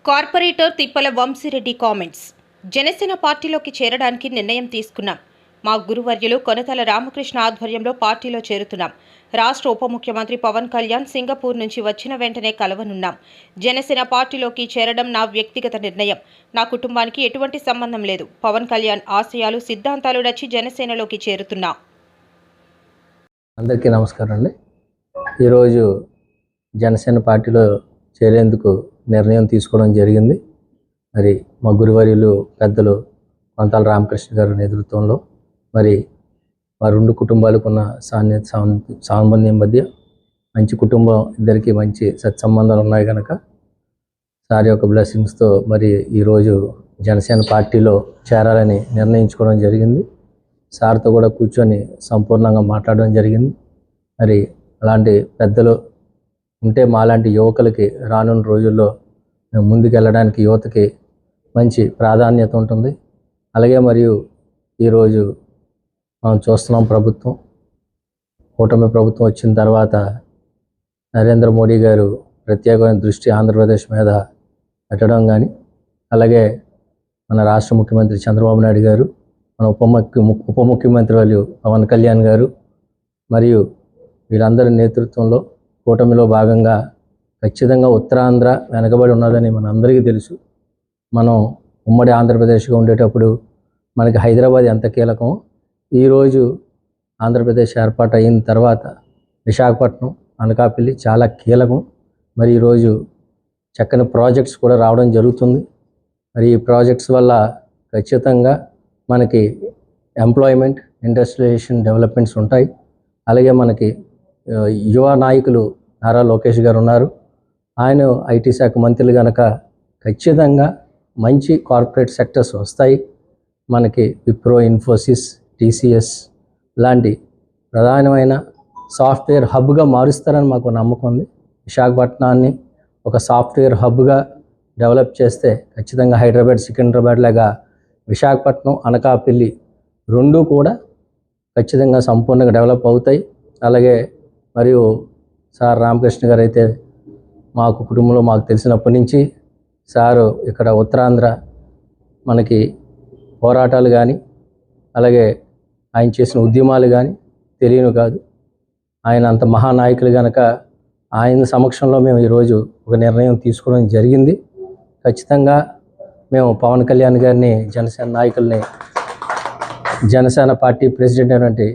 Corporator తిప్పల Vamsi Reddy comments. Janasena పార్టీలోకి చేరడానికి నిర్ణయం తీసుకున్నాం. మా గురువర్యులు కొనతల రామకృష్ణ ఆధ్వర్యంలో పార్టీలో చేరుతున్నాం. రాష్ట్ర ఉప ముఖ్యమంత్రి పవన్ కళ్యాణ్ సింగపూర్ నుంచి వచ్చిన వెంటనే కలవనున్నాం. జనసేన పార్టీలోకి చేరడం నా వ్యక్తిగత నిర్ణయం. నా కుటుంబానికి ఎటువంటి సంబంధం లేదు. పవన్ కళ్యాణ్ ఆశయాలు సిద్ధాంతాలు నచ్చి జనసేనలోకి చేరుతున్నా. అందరికీ నమస్కారం అండి. ఈరోజు జనసేన పార్టీలో చేరేందుకు నిర్ణయం తీసుకోవడం జరిగింది. మరి మా గురువర్యులు పెద్దలు కొనతల రామకృష్ణ గారి నేతృత్వంలో మరి మా రెండు కుటుంబాలకు ఉన్న సామర్థ్యం మధ్య మంచి కుటుంబం, ఇద్దరికి మంచి సత్సంబంధాలు ఉన్నాయి కనుక సార్ యొక్క బ్లెస్సింగ్స్తో మరి ఈరోజు జనసేన పార్టీలో చేరాలని నిర్ణయించుకోవడం జరిగింది. సార్తో కూడా కూర్చొని సంపూర్ణంగా మాట్లాడడం జరిగింది. మరి అలాంటి పెద్దలు ఉంటే మాలాంటి యువకులకి రానున్న రోజుల్లో మేము ముందుకెళ్ళడానికి యువతకి మంచి ప్రాధాన్యత ఉంటుంది. అలాగే మరియు ఈరోజు మనం చూస్తున్నాం, కూటమి ప్రభుత్వం వచ్చిన తర్వాత నరేంద్ర మోడీ గారు ప్రత్యేకమైన దృష్టి ఆంధ్రప్రదేశ్ మీద పెట్టడం కానీ, అలాగే మన రాష్ట్ర ముఖ్యమంత్రి చంద్రబాబు నాయుడు గారు, మన ఉప ముఖ్యమంత్రి వాళ్ళు పవన్ కళ్యాణ్ గారు మరియు వీరందరి నేతృత్వంలో కూటమిలో భాగంగా ఖచ్చితంగా ఉత్తరాంధ్ర వెనకబడి ఉన్నదని మన అందరికీ తెలుసు. మనం ఉమ్మడి ఆంధ్రప్రదేశ్గా ఉండేటప్పుడు మనకి హైదరాబాద్ ఎంత కీలకమో, ఈరోజు ఆంధ్రప్రదేశ్ ఏర్పాటు అయిన తర్వాత విశాఖపట్నం, అనకాపల్లి చాలా కీలకం. మరి ఈరోజు చక్కని ప్రాజెక్ట్స్ కూడా రావడం జరుగుతుంది. మరి ఈ ప్రాజెక్ట్స్ వల్ల ఖచ్చితంగా మనకి ఎంప్లాయ్మెంట్, ఇండస్ట్రియలైజేషన్ డెవలప్మెంట్స్ ఉంటాయి. అలాగే మనకి యువ నాయకులు నారా లోకేష్ గారు ఉన్నారు. ఆయన ఐటీ శాఖ మంత్రులు కనుక ఖచ్చితంగా మంచి కార్పొరేట్ సెక్టర్స్ వస్తాయి. మనకి విప్రో, ఇన్ఫోసిస్, టీసీఎస్ లాంటి ప్రధానమైన సాఫ్ట్వేర్ హబ్గా మారుస్తారని మాకు నమ్మకం ఉంది. విశాఖపట్నాన్ని ఒక సాఫ్ట్వేర్ హబ్గా డెవలప్ చేస్తే ఖచ్చితంగా హైదరాబాద్, సికింద్రాబాద్ లాగా విశాఖపట్నం, అనకాపల్లి రెండూ కూడా ఖచ్చితంగా సంపూర్ణంగా డెవలప్ అవుతాయి. అలాగే మరియు సార్ రామకృష్ణ గారు అయితే మాకు కుటుంబంలో మాకు తెలిసినప్పటి నుంచి సారు ఇక్కడ ఉత్తరాంధ్ర మనకి పోరాటాలు కానీ, అలాగే ఆయన చేసిన ఉద్యమాలు కానీ తెలియను కాదు. ఆయన అంత మహానాయకులు కనుక ఆయన సమక్షంలో మేము ఈరోజు ఒక నిర్ణయం తీసుకోవడం జరిగింది. ఖచ్చితంగా మేము పవన్ కళ్యాణ్ గారిని, జనసేన నాయకుల్ని, జనసేన పార్టీ ప్రెసిడెంట్ అయినటువంటి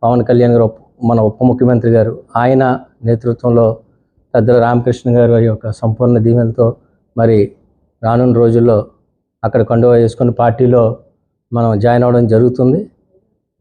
పవన్ కళ్యాణ్ గారు, మన ఉప ముఖ్యమంత్రి గారు, ఆయన నేతృత్వంలో పెద్దల రామకృష్ణ గారు యొక్క సంపూర్ణ దీవెనతో మరి రానున్న రోజుల్లో అక్కడ కండువా వేసుకుని పార్టీలో మనం జాయిన్ అవ్వడం జరుగుతుంది.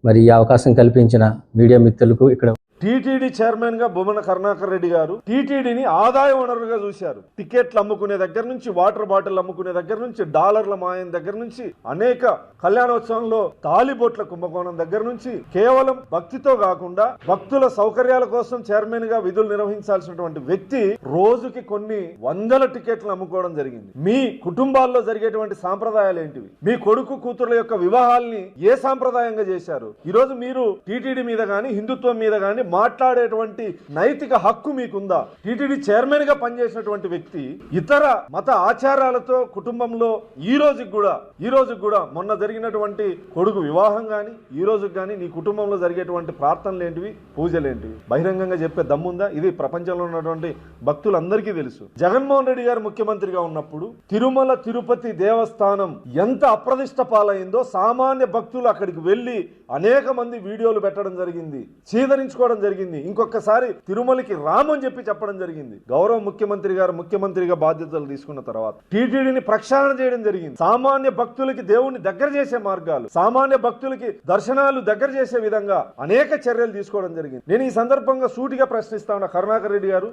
మరి ఈ అవకాశం కల్పించిన మీడియా మిత్రులకు, ఇక్కడ టీటీడీ చైర్మన్ గా బొమ్మన కరుణాకర్ రెడ్డి గారు టీటీడీని ఆదాయ వనరుగా చూశారు. టికెట్లు అమ్ముకునే దగ్గర నుంచి, వాటర్ బాటిల్ అమ్ముకునే దగ్గర నుంచి, డాలర్ల మాయం దగ్గర నుంచి, అనేక కళ్యాణోత్సవంలో తాలిబొట్ల కుంభకోణం దగ్గర నుంచి, కేవలం భక్తితో కాకుండా భక్తుల సౌకర్యాల కోసం చైర్మన్ గా విధులు నిర్వహించాల్సినటువంటి వ్యక్తి రోజుకి కొన్ని వందల టికెట్లు అమ్ముకోవడం జరిగింది. మీ కుటుంబాల్లో జరిగేటువంటి సాంప్రదాయాలు ఏంటివి? మీ కొడుకు కూతుర్ల యొక్క వివాహాల్ని ఏ సాంప్రదాయంగా చేశారు? ఈరోజు మీరు టీటీడీ మీద కానీ, హిందుత్వం మీద కానీ మాట్లాడేటువంటి నైతిక హక్కు మీకుందా? టీటీడీ చైర్మన్ గా పనిచేసినటువంటి వ్యక్తి ఇతర మత ఆచారాలతో కుటుంబంలో ఈ రోజుకి కూడా మొన్న జరిగినటువంటి కొడుకు వివాహం కానీ, ఈ రోజుకి కానీ నీ కుటుంబంలో జరిగేటువంటి ప్రార్థనలు ఏంటివి, పూజలు ఏంటివి బహిరంగంగా చెప్పే దమ్ముందా? ఇది ప్రపంచంలో ఉన్నటువంటి భక్తులందరికీ తెలుసు. జగన్మోహన్ రెడ్డి గారు ముఖ్యమంత్రిగా ఉన్నప్పుడు తిరుమల తిరుపతి దేవస్థానం ఎంత అప్రదిష్ట పాలైందో సామాన్య భక్తులు అక్కడికి వెళ్లి అనేక మంది వీడియోలు పెట్టడం జరిగింది, చీదరించుకోవడం జరిగింది. ఇంకొకసారి తిరుమలకి రామని చెప్పడం జరిగింది. గౌరవ ముఖ్యమంత్రి గారు ముఖ్యమంత్రిగా బాధ్యతలు తీసుకున్న తర్వాత టీటీడీని ప్రక్షాళన చేయడం జరిగింది. సామాన్య భక్తులకి దేవుణ్ణి దగ్గర చేసే మార్గాలు, సామాన్య భక్తులకి దర్శనాలు దగ్గర చేసే విధంగా అనేక చర్యలు తీసుకోవడం జరిగింది. నేను ఈ సందర్భంగా సూటిగా ప్రశ్నిస్తా ఉన్నా, కరుణాకర్ రెడ్డి గారు,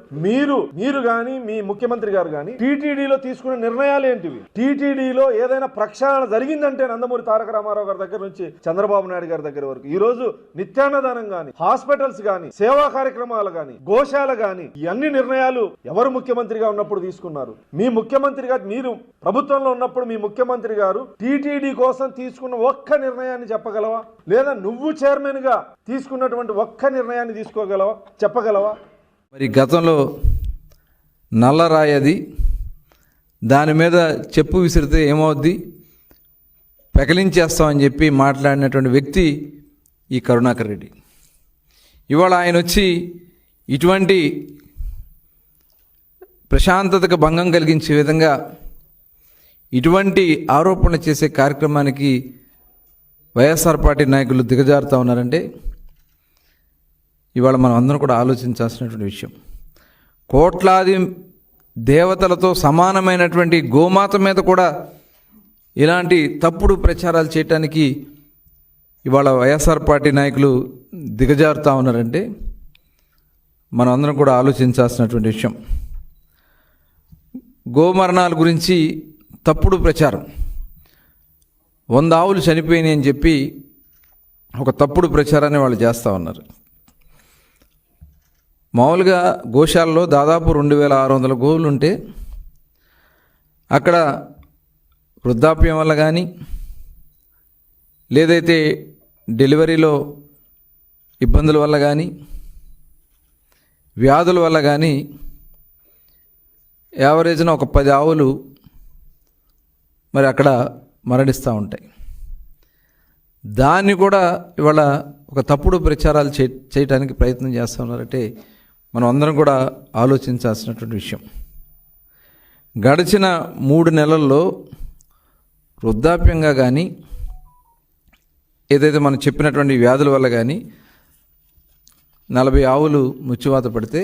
మీరు గాని మీ ముఖ్యమంత్రి గారు గాని టీటీడీలో తీసుకున్న నిర్ణయాలు ఏంటివి? టీటీడీలో ఏదైనా ప్రక్షాళన జరిగిందంటే నందమూరి తారక రామారావు గారి దగ్గర నుంచి చంద్రబాబు నాయుడు గారి దగ్గర వరకు ఈ రోజు నిత్యాన్నదానం గాని, హాస్పిటల్స్ గాని, గాని, సేవా కార్యక్రమాలు గాని, గోశాల గాని, ఈ అన్ని నిర్ణయాలు ఎవరు ముఖ్యమంత్రిగా ఉన్నప్పుడు తీసుకున్నారు? మీ ముఖ్యమంత్రి గారు, మీరు ప్రభుత్వంలో ఉన్నప్పుడు మీ ముఖ్యమంత్రి గారు టీటీడీ కోసం తీసుకున్న ఒక్క నిర్ణయాన్ని చెప్పగలవా? లేదా నువ్వు చైర్మన్ గా తీసుకున్నటువంటి ఒక్క నిర్ణయాన్ని తీసుకోగలవా, చెప్పగలవా? మరి గతంలో నల్లరాయది, దాని మీద చెప్పు విసిరితే ఏమవుద్ది, పెకలించేస్తామని చెప్పి మాట్లాడినటువంటి వ్యక్తి ఈ కరుణాకర్ రెడ్డి. ఇవాళ ఆయన వచ్చి ఇటువంటి ప్రశాంతతకు భంగం కలిగించే విధంగా ఇటువంటి ఆరోపణలు చేసే కార్యక్రమానికి వైఎస్ఆర్ పార్టీ నాయకులు దిగజారుతూ ఉన్నారంటే ఇవాళ మనం అందరం కూడా ఆలోచించాల్సినటువంటి విషయం. కోట్లాది దేవతలతో సమానమైనటువంటి గోమాత మీద కూడా ఇలాంటి తప్పుడు ప్రచారాలు చేయటానికి ఇవాళ వైఎస్ఆర్ పార్టీ నాయకులు దిగజారుతూ ఉన్నారంటే మనం అందరం కూడా ఆలోచించాల్సినటువంటి విషయం. గోమరణాల గురించి తప్పుడు ప్రచారం, 100 ఆవులు చనిపోయినాయి అని చెప్పి ఒక తప్పుడు ప్రచారాన్ని వాళ్ళు చేస్తూ ఉన్నారు. మామూలుగా గోశాలలో దాదాపు 2600 గోవులు ఉంటే అక్కడ వృద్ధాప్యం వల్ల కానీ, లేదైతే డెలివరీలో ఇబ్బందుల వల్ల కానీ, వ్యాధుల వల్ల కానీ యావరేజ్న ఒక 10 ఆవులు మరి అక్కడ మరణిస్తూ ఉంటాయి. దాన్ని కూడా ఇవాళ ఒక తప్పుడు ప్రచారాలు చేయడానికి ప్రయత్నం చేస్తూ ఉన్నారంటే మనం అందరం కూడా ఆలోచించాల్సినటువంటి విషయం. గడిచిన 3 నెలల్లో వృద్ధాప్యంగా కానీ, ఏదైతే మనం చెప్పినటువంటి వ్యాధుల వల్ల కానీ 40 ఆవులు మృత్యువాత పడితే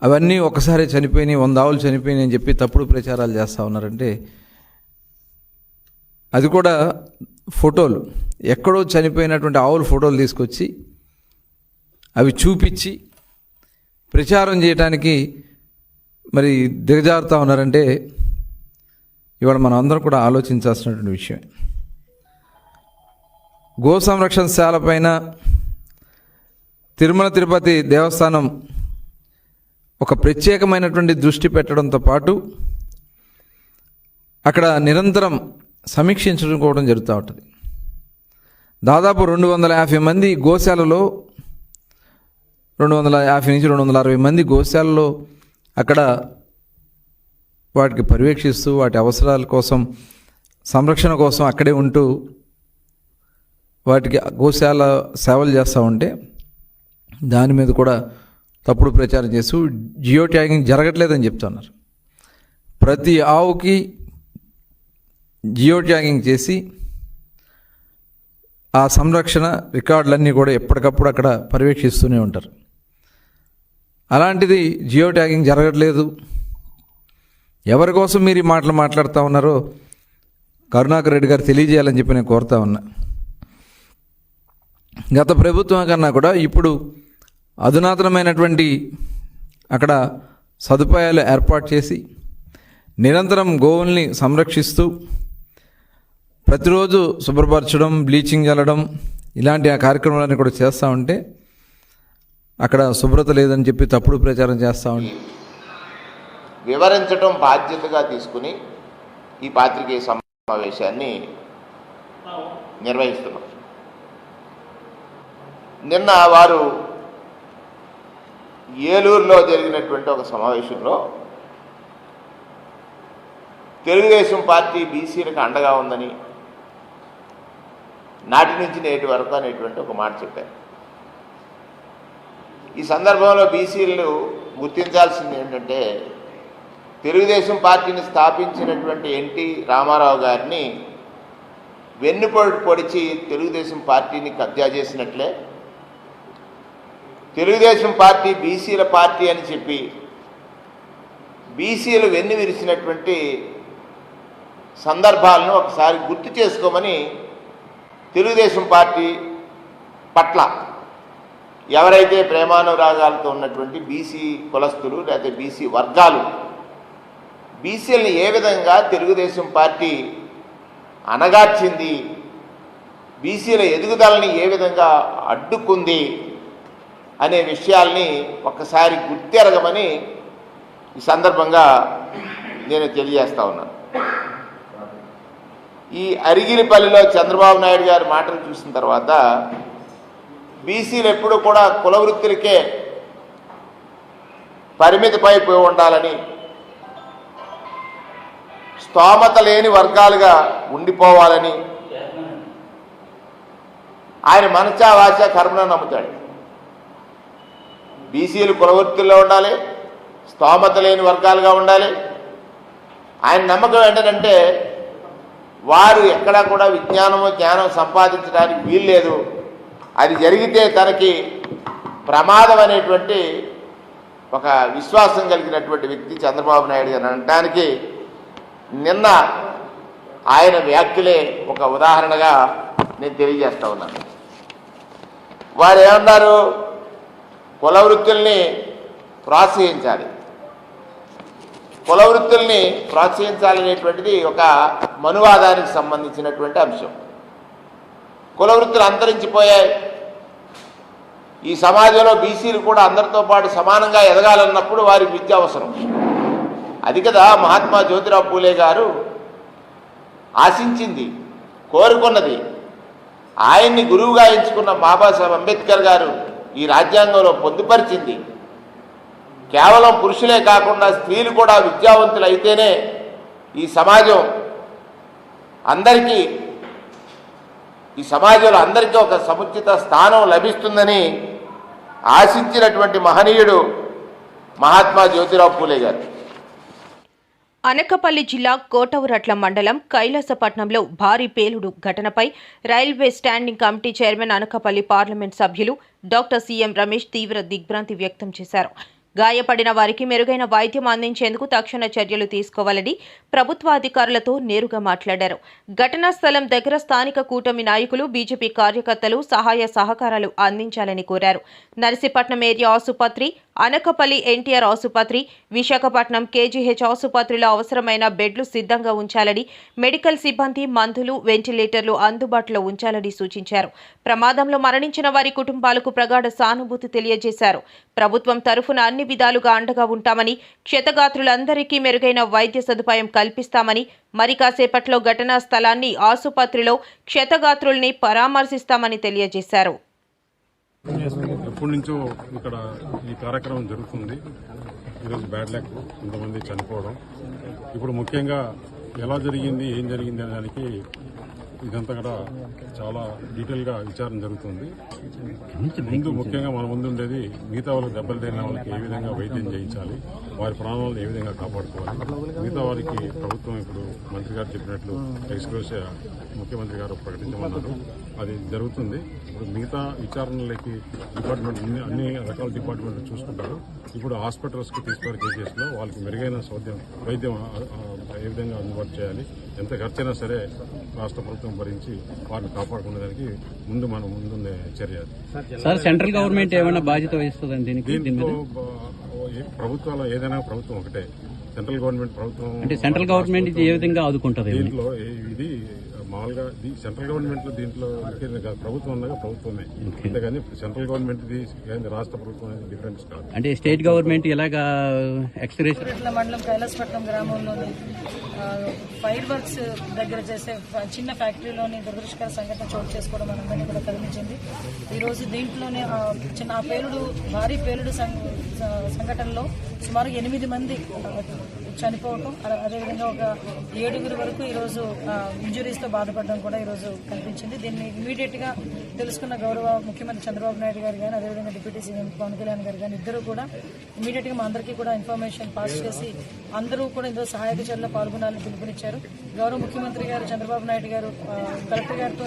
అవన్నీ ఒకసారి చనిపోయినాయి, 100 ఆవులు చనిపోయినాయి అని చెప్పి తప్పుడు ప్రచారాలు చేస్తూ ఉన్నారంటే, అది కూడా ఫోటోలు, ఎక్కడో చనిపోయినటువంటి ఆవుల ఫోటోలు తీసుకొచ్చి అవి చూపించి ప్రచారం చేయడానికి మరి దిగజారుతూ ఉన్నారంటే ఇవాళ మనం అందరం కూడా ఆలోచించాల్సినటువంటి విషయం. గో సంరక్షణశాల పైన తిరుమల తిరుపతి దేవస్థానం ఒక ప్రత్యేకమైనటువంటి దృష్టి పెట్టడంతో పాటు అక్కడ నిరంతరం సమీక్షించుకోవడం జరుగుతూ ఉంటుంది. దాదాపు 250 మంది గోశాలలో, 250 నుంచి 260 మంది గోశాలలో అక్కడ వాటికి పర్యవేక్షిస్తూ వాటి అవసరాల కోసం, సంరక్షణ కోసం అక్కడే ఉంటూ వాటికి గోశాల సేవలు చేస్తూ ఉంటే దాని మీద కూడా తప్పుడు ప్రచారం చేస్తూ జియో ట్యాగింగ్ జరగట్లేదని చెప్తున్నారు. ప్రతి ఆవుకి జియో ట్యాగింగ్ చేసి ఆ సంరక్షణ రికార్డులన్నీ కూడా ఎప్పటికప్పుడు అక్కడ పర్యవేక్షిస్తూనే ఉంటారు. అలాంటిది జియో ట్యాగింగ్ జరగట్లేదు. ఎవరి కోసం మీరు ఈ మాటలు మాట్లాడుతూ ఉన్నారో కరుణాకర్ రెడ్డి గారు తెలియజేయాలని చెప్పి నేను కోరుతా ఉన్నా. గత ప్రభుత్వం కన్నా కూడా ఇప్పుడు అధునాతనమైనటువంటి అక్కడ సదుపాయాలు ఏర్పాటు చేసి నిరంతరం గోవుల్ని సంరక్షిస్తూ ప్రతిరోజు శుభ్రపరచడం, బ్లీచింగ్ చల్లడం, ఇలాంటి ఆ కార్యక్రమాలన్నీ కూడా చేస్తూ ఉంటే అక్కడ శుభ్రత లేదని చెప్పి తప్పుడు ప్రచారం చేస్తూ ఉంటే వివరించడం బాధ్యతగా తీసుకుని ఈ పాత్రికేయ సమావేశాన్ని నిర్వహిస్తున్నాం. నిన్న వారు ఏలూరులో జరిగినటువంటి ఒక సమావేశంలో తెలుగుదేశం పార్టీ బీసీలకు అండగా ఉందని, నాటి నుంచి నేటి వరకు అనేటువంటి ఒక మాట చెప్పారు. ఈ సందర్భంలో బీసీలు గుర్తించాల్సింది ఏంటంటే, తెలుగుదేశం పార్టీని స్థాపించినటువంటి ఎన్టీ రామారావు గారిని వెన్నుపోటు పొడిచి తెలుగుదేశం పార్టీని కబ్జా చేసినట్లే, తెలుగుదేశం పార్టీ బీసీల పార్టీ అని చెప్పి బీసీలు వెన్ను విరిచినటువంటి సందర్భాలను ఒకసారి గుర్తు చేసుకోమని తెలుగుదేశం పార్టీ పట్ల ఎవరైతే ప్రేమానురాగాలతో ఉన్నటువంటి బీసీ కులస్తులు లేకపోతే బీసీ వర్గాలు బీసీలని ఏ విధంగా తెలుగుదేశం పార్టీ అనగార్చింది, బీసీల ఎదుగుదలని ఏ విధంగా అడ్డుకుంది అనే విషయాల్ని ఒక్కసారి గుర్తెరగమని ఈ సందర్భంగా నేను తెలియజేస్తా ఉన్నాను. ఈ అరిగిరిపల్లిలో చంద్రబాబు నాయుడు గారి మాటలు చూసిన తర్వాత బీసీలు ఎప్పుడూ కూడా కుల వృత్తులకే పరిమితిపైపోయి ఉండాలని, స్తోమత లేని వర్గాలుగా ఉండిపోవాలని ఆయన మనసా వాచా కర్మను నమ్ముతాడు. బీసీలు కుల వృత్తుల్లో ఉండాలి, స్తోమత లేని వర్గాలుగా ఉండాలి. ఆయన నమ్మకం ఏంటంటే వారు ఎక్కడా కూడా జ్ఞానం సంపాదించడానికి వీల్లేదు, అది జరిగితే తనకి ప్రమాదం అనేటువంటి ఒక విశ్వాసం కలిగినటువంటి వ్యక్తి చంద్రబాబు నాయుడు గారు అనడానికి నిన్న ఆయన వ్యాఖ్యలే ఒక ఉదాహరణగా నేను తెలియజేస్తా ఉన్నాను. వారు ఏమన్నారు, కుల వృత్తుల్ని ప్రోత్సహించాలి, కుల వృత్తుల్ని ప్రోత్సహించాలనేటువంటిది ఒక మనువాదానికి సంబంధించినటువంటి అంశం. కుల వృత్తులు అంతరించిపోయాయి. ఈ సమాజంలో బీసీలు కూడా అందరితో పాటు సమానంగా ఎదగాలన్నప్పుడు వారికి విద్య అవసరం. అది కదా మహాత్మా జ్యోతిరావు పూలే గారు ఆశించింది, కోరుకున్నది. ఆయన్ని గురువుగా ఎంచుకున్న బాబాసాహెబ్ అంబేద్కర్ గారు ఈ రాజ్యాంగంలో పొందుపరిచింది. కేవలం పురుషులే కాకుండా స్త్రీలు కూడా విద్యావంతులు అయితేనే ఈ సమాజం అందరికీ, ఈ సమాజంలో అందరికీ ఒక సముచిత స్థానం లభిస్తుందని ఆశించినటువంటి మహనీయుడు మహాత్మా జ్యోతిరావు పూలే గారు. అనకాపల్లి జిల్లా కోటవురట్ల మండలం కైలాసపట్నంలో భారీ పేలుడు ఘటనపై railway standing committee chairman Anakapalli parliament సభ్యులు డాక్టర్ సీఎం రమేష్ తీవ్ర దిగ్భ్రాంతి వ్యక్తం చేశారు. గాయపడిన వారికి మెరుగైన వైద్యం అందించేందుకు తక్షణ చర్యలు తీసుకోవాలని ప్రభుత్వ అధికారులతో నేరుగా మాట్లాడారు. ఘటనా స్థలం దగ్గర స్థానిక కూటమి నాయకులు, బీజేపీ కార్యకర్తలు సహాయ సహకారాలు అందించాలని కోరారు. నర్సీపట్నం ఏరియా ఆసుపత్రి, అనకాపల్లి ఎన్టీఆర్ ఆసుపత్రి, విశాఖపట్నం కేజీహెచ్ ఆసుపత్రిలో అవసరమైన బెడ్లు సిద్ధంగా ఉంచాలని, మెడికల్ సిబ్బంది, మందులు, వెంటిలేటర్లు అందుబాటులో ఉంచాలని సూచించారు. ప్రమాదంలో మరణించిన వారి కుటుంబాలకు ప్రగాఢ సానుభూతి తెలియజేశారు. ప్రభుత్వం తరఫున అన్ని విధాలుగా అండగా ఉంటామని, క్షతగాత్రులందరికీ మెరుగైన వైద్య సదుపాయం కల్పిస్తామని, మరి కాసేపట్లో ఘటనా స్థలాన్ని, ఆసుపత్రిలో క్షతగాత్రుల్ని పరామర్శిస్తామని తెలియజేశారు. ఎప్పటి నుంచో ఇక్కడ ఈ కార్యక్రమం జరుగుతుంది. ఈరోజు బ్యాడ్ లక్, కొంతమంది చనిపోవడం. ఇప్పుడు ముఖ్యంగా ఎలా జరిగింది, ఏం జరిగింది అనే దానికి ఇదంతా కూడా చాలా డీటెయిల్గా విచారణ జరుగుతుంది. ముందు ముఖ్యంగా మన ముందు ఉండేది మిగతా వాళ్ళకి దెబ్బలు తగిలిన వాళ్ళకి ఏ విధంగా వైద్యం చేయించాలి, వారి ప్రాణాలను ఏ విధంగా కాపాడుకోవాలి. మిగతా వారికి ప్రభుత్వం ఇప్పుడు మంత్రి గారు చెప్పినట్లు ఎక్స్గ్రేషియా ముఖ్యమంత్రి గారు ప్రకటించమన్నారు, అది జరుగుతుంది. ఇప్పుడు మిగతా విచారణలకి డిపార్ట్మెంట్ అన్ని రకాల డిపార్ట్మెంట్లు చూసుకుంటారు. ఇప్పుడు హాస్పిటల్స్కి తీసుకునే కేసెస్లో వాళ్ళకి మెరుగైన వైద్యం ఏ విధంగా అందుబాటు చేయాలి, ఎంత ఖర్చైనా సరే రాష్ట్ర ప్రభుత్వం భరించి వారిని కాపాడుకునేదానికి మనం ముందుండే చర్య. సార్, సెంట్రల్ గవర్నమెంట్ ఏమైనా బాధ్యత వహిస్తుందండి దీంట్లో? ప్రభుత్వాలు ఏదైనా ప్రభుత్వం ఒకటే, సెంట్రల్ గవర్నమెంట్ ప్రభుత్వం అంటే సెంట్రల్ గవర్నమెంట్ ఇది ఏ విధంగా ఆదుకుంటుంది? దీంట్లో ఇది మామూలుగా సెంట్రల్ గవర్నమెంట్ దీంట్లో ప్రభుత్వం ఉండగా ప్రభుత్వమే, అంతేగాని సెంట్రల్ గవర్నమెంట్ రాష్ట్ర ప్రభుత్వం అనేది డిఫరెన్స్ కాదు. అంటే స్టేట్ గవర్నమెంట్ ఇలాగా ఎక్స్గ్రేస్ మండలం కైలాసపట్నం గ్రామంలోని ఫైర్ వర్క్స్ దగ్గర చేసే చిన్న ఫ్యాక్టరీలోని దురదృష్టకర సంఘటన చోటు చేసుకోవడం మనందరినీ కూడా కదిలించింది. ఈరోజు దీంట్లోనే భారీ పేలుడు సంఘటనలో సుమారు 8 మంది చనిపోవటం, అదేవిధంగా ఒక 7 వరకు ఈరోజు ఇంజురీస్తో బాధపడడం కూడా ఈరోజు కనిపించింది. దీన్ని ఇమీడియట్ గా తెలుసుకున్న గౌరవ ముఖ్యమంత్రి చంద్రబాబు నాయుడు గారు కానీ, అదేవిధంగా డిప్యూటీ సీఎం పవన్ కళ్యాణ్ గారు కానీ ఇద్దరు కూడా ఇమీడియట్ గా మా అందరికీ కూడా ఇన్ఫర్మేషన్ పాస్ చేసి అందరూ కూడా ఇందులో సహాయక చర్యలో పాల్గొనాలని పిలుపునిచ్చారు. గౌరవ ముఖ్యమంత్రి గారు చంద్రబాబు నాయుడు గారు కలెక్టర్ గారితో,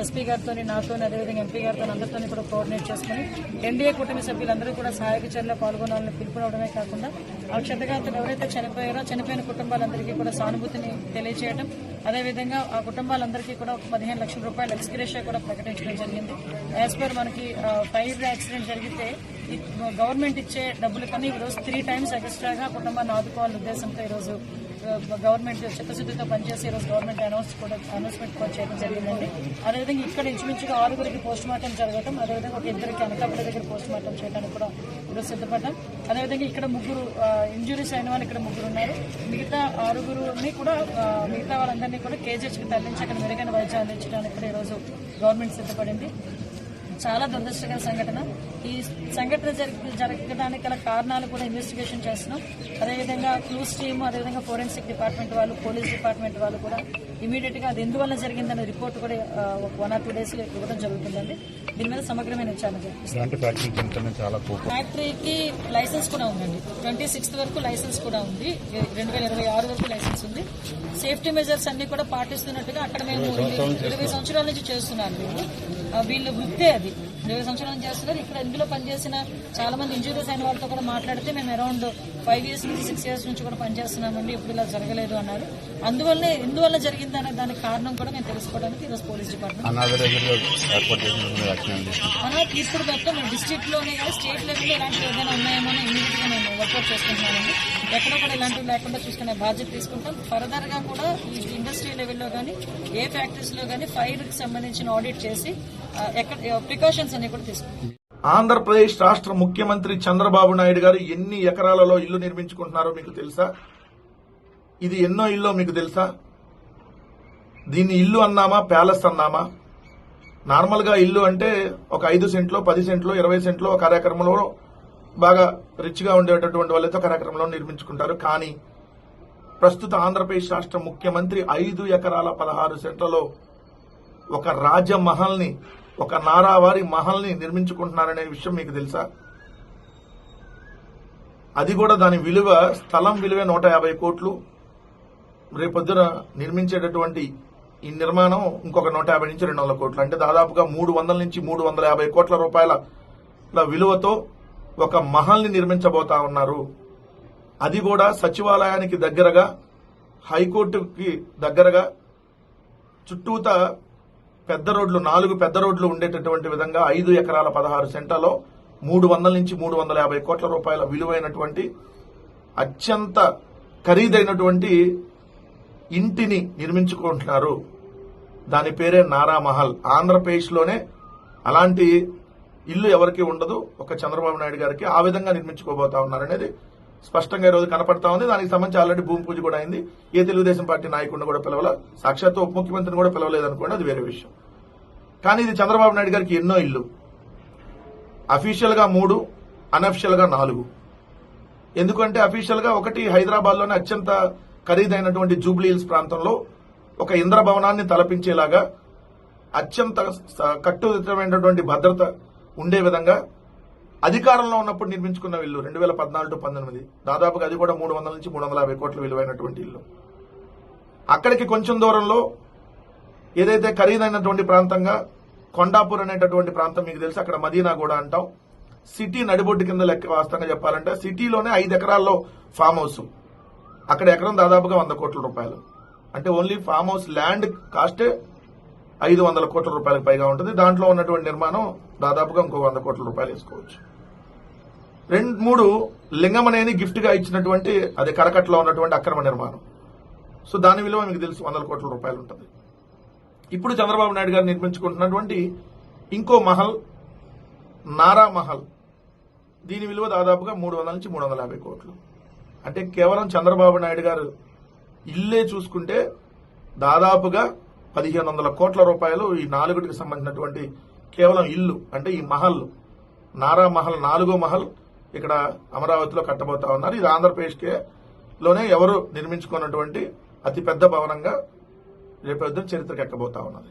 ఎస్పీ గారితో, నాతో, అదేవిధంగా ఎంపీ గారితో అందరితో కూడా కోఆర్డినేట్ చేసుకుని ఎన్డీఏ కూటమి సభ్యులందరూ కూడా సహాయక చర్యలో పాల్గొనాలని పిలుపునవడమే కాకుండా ఆ క్షతగాత్రులు ఎవరైతే చనిపోయారో చనిపోయిన కుటుంబాలందరికీ కూడా సానుభూతిని తెలియజేయడం, అదేవిధంగా ఆ కుటుంబాలందరికీ కూడా 15 లక్షల రూపాయల ఎక్స్గ్రేషియా కూడా ప్రకటించడం జరిగింది. యాజ్ పర్ మనకి ఫైర్ యాక్సిడెంట్ జరిగితే గవర్నమెంట్ ఇచ్చే డబ్బుల కన్నా ఈరోజు 3 times ఎక్స్ట్రాగా కుటుంబాన్ని ఆదుకోవాలనే ఉద్దేశంతో ఈరోజు గవర్నమెంట్ చిత్తశుద్ధితో పనిచేసి ఈరోజు గవర్నమెంట్ అనౌన్స్మెంట్ కూడా చేయడం జరిగిందండి. అదేవిధంగా ఇక్కడ ఇంచుమించుగా 6 పోస్ట్ మార్టం జరగడం, అదేవిధంగా ఒక 2 అనకాపల్లి దగ్గర పోస్ట్ మార్టం చేయడానికి కూడా ఈరోజు సిద్ధపడ్డాం. అదేవిధంగా ఇక్కడ 3 ఇంజురీస్ అయిన వాళ్ళు ఇక్కడ 3 ఉన్నారు. మిగతా 6 కూడా మిగతా వాళ్ళందరినీ కూడా కేజీహెచ్కి తరలించి అక్కడ మెరుగైన వైద్యం అందించడానికి కూడా ఈరోజు గవర్నమెంట్ సిద్ధపడింది. చాలా దురదృష్టకర సంఘటన. ఈ సంఘటన జరగడానికి గల కారణాలు కూడా ఇన్వెస్టిగేషన్ చేస్తున్నాం. అదేవిధంగా క్లూస్ టీమ్, అదేవిధంగా ఫోరెన్సిక్ డిపార్ట్మెంట్ వాళ్ళు, పోలీస్ డిపార్ట్మెంట్ వాళ్ళు కూడా ఇమీడియట్ గా అది ఎందువల్ల జరిగిందనే రిపోర్ట్ కూడా 1 or 2 days లో ఇవ్వడం జరుగుతుందండి. దీని మీద సమగ్రమైన విచారణ జరిపిస్తాం. ఫ్యాక్టరీకి లైసెన్స్ కూడా ఉందండి. 26th వరకు లైసెన్స్ కూడా ఉంది. 2026 వరకు లైసెన్స్ ఉంది. సేఫ్టీ మెజర్స్ అన్ని కూడా పాటిస్తున్నట్టుగా అక్కడ మేము 20 సంవత్సరాల నుంచి చేస్తున్నాను. వీళ్ళు వృత్తే అది 20 సంవత్సరాల నుంచి చేస్తున్నారు. ఇక్కడ ఇందులో పనిచేసిన చాలా మంది ఇంజూరీస్ అయిన వాళ్ళతో కూడా మాట్లాడితే మేము అరౌండ్ 5 years నుంచి 6 years నుంచి కూడా పనిచేస్తున్నామండి, ఇప్పుడు ఇలా జరగలేదు అన్నారు. అందువల్లనే ఎందువల్ల జరిగిందనే దానికి కారణం కూడా మేము తెలుసుకోవడానికి ఈరోజు పోలీస్ డిపార్ట్మెంట్ ఇప్పుడు మొత్తం డిస్ట్రిక్ట్ లోనే కానీ స్టేట్ లెవెల్లో ఇలాంటివి ఏదైనా ఉన్నాయేమో ఇమీడియట్ గా మేము వర్కౌట్ చేసుకుంటున్నామండి. ఎక్కడ కూడా ఇలాంటివి లేకుండా చూసుకునే బాధ్యత తీసుకుంటాం. ఫర్దర్ గా కూడా ఈ ఇండస్ట్రీ లెవెల్లో కానీ ఏ ఫ్యాక్టరీస్ లో కానీ ఫైర్ కి సంబంధించిన ఆడిట్ చేసి ప్రికాషన్స్ అన్ని కూడా తీసుకుంటాం. ఆంధ్రప్రదేశ్ రాష్ట్ర ముఖ్యమంత్రి చంద్రబాబు నాయుడు గారు ఎన్ని ఎకరాలలో ఇల్లు నిర్మించుకుంటున్నారో మీకు తెలుసా? ఇది ఎన్నో ఇల్లు మీకు తెలుసా? దీన్ని ఇల్లు అన్నామా, ప్యాలెస్ అన్నామా? నార్మల్ గా ఇల్లు అంటే ఒక 5 సెంట్లో, 10 సెంట్లో, 20 సెంట్లో ఒక కార్యక్రమంలో బాగా రిచ్ గా ఉండేటటువంటి వాళ్ళతో కార్యక్రమంలో నిర్మించుకుంటారు. కానీ ప్రస్తుత ఆంధ్రప్రదేశ్ రాష్ట్ర ముఖ్యమంత్రి 5 ఎకరాల 16 సెంట్లలో ఒక రాజమహల్ని, ఒక నారావారి మహల్ని నిర్మించుకుంటున్నారనే విషయం మీకు తెలుసా? అది కూడా దాని విలువ, స్థలం విలువే 150 కోట్లు. రేపొద్దున నిర్మించేటటువంటి ఈ నిర్మాణం ఇంకొక 150 నుంచి 200 కోట్లు, అంటే దాదాపుగా 300 నుంచి 350 కోట్ల రూపాయల విలువతో ఒక మహల్ని నిర్మించబోతా ఉన్నారు. అది కూడా సచివాలయానికి దగ్గరగా, హైకోర్టుకి దగ్గరగా, చుట్టూతా పెద్ద రోడ్లు, 4 పెద్ద రోడ్లు ఉండేటటువంటి విధంగా 5 ఎకరాల 16 సెంట్లలో 300 నుంచి 350 కోట్ల రూపాయల విలువైనటువంటి అత్యంత ఖరీదైనటువంటి ఇంటిని నిర్మించుకుంటున్నారు. దాని పేరే నారామహల్. ఆంధ్రప్రదేశ్ లోనే అలాంటి ఇల్లు ఎవరికి ఉండదు, ఒక చంద్రబాబు నాయుడు గారికి. ఆ విధంగా నిర్మించుకోబోతా ఉన్నారనేది స్పష్టంగా ఈ రోజు కనపడతా ఉంది. దానికి సంబంధించి ఆల్రెడీ భూమి పూజ కూడా అయింది. ఏ తెలుగుదేశం పార్టీ నాయకుడిని కూడా పిలవల, సాక్షాత్తు ఉప ముఖ్యమంత్రిని కూడా పిలవలేదనుకోండి, అది వేరే విషయం. కానీ ఇది చంద్రబాబు నాయుడు గారికి ఎన్నో ఇల్లు. అఫీషియల్ గా 3, అన్అఫిషియల్ గా 4. ఎందుకంటే అఫీషియల్ గా ఒకటి హైదరాబాద్ లోనే అత్యంత ఖరీదైనటువంటి జూబ్లీ హిల్స్ ప్రాంతంలో ఒక ఇంద్రభవనాన్ని తలపించేలాగా అత్యంత కట్టుదిట్టమైనటువంటి భద్రత ఉండే విధంగా అధికారంలో ఉన్నప్పుడు నిర్మించుకున్న ఇల్లు 2014 to 19. దాదాపుగా అది కూడా 300 నుంచి 350 కోట్ల విలువైనటువంటి ఇల్లు. అక్కడికి కొంచెం దూరంలో ఏదైతే ఖరీదైనటువంటి ప్రాంతంగా కొండాపూర్ అనేటటువంటి ప్రాంతం మీకు తెలుసు, అక్కడ మదీనా కూడా అంటాం. సిటీ నడిబొడ్డు కింద లెక్క వాస్తవంగా చెప్పాలంటే సిటీలోనే 5 ఎకరాల్లో ఫామ్ హౌస్. అక్కడ ఎకరం దాదాపుగా 100 కోట్ల రూపాయలు. అంటే ఓన్లీ ఫామ్ హౌస్ ల్యాండ్ కాస్టే 500 కోట్ల రూపాయలకు పైగా ఉంటుంది. దాంట్లో ఉన్నటువంటి నిర్మాణం దాదాపుగా ఇంకో 100 కోట్ల రూపాయలు వేసుకోవచ్చు. 2-3 లింగమనేని గిఫ్ట్ గా ఇచ్చినటువంటి అది కరకట్లో ఉన్నటువంటి అక్రమ నిర్మాణం. సో దాని విలువ మీకు తెలుసు 100 కోట్ల రూపాయలు ఉంటుంది. ఇప్పుడు చంద్రబాబు నాయుడు గారు నిర్మించుకుంటున్నటువంటి ఇంకో మహల్, నారా మహల్, దీని విలువ దాదాపుగా 300 నుంచి 350 కోట్లు. అంటే కేవలం చంద్రబాబు నాయుడు గారు ఇల్లే చూసుకుంటే దాదాపుగా 1500 కోట్ల రూపాయలు ఈ 4టికి సంబంధించినటువంటి కేవలం ఇల్లు. అంటే ఈ మహల్, నారా మహల్ 4వ మహల్ ఇక్కడ అమరావతిలో కట్టబోతా ఉన్నారు. ఇది ఆంధ్రప్రదేశ్ లోనే ఎవరు నిర్మించుకున్నటువంటి అతి పెద్ద భవనంగా రేపు చరిత్రకు ఎక్కబోతా ఉన్నది.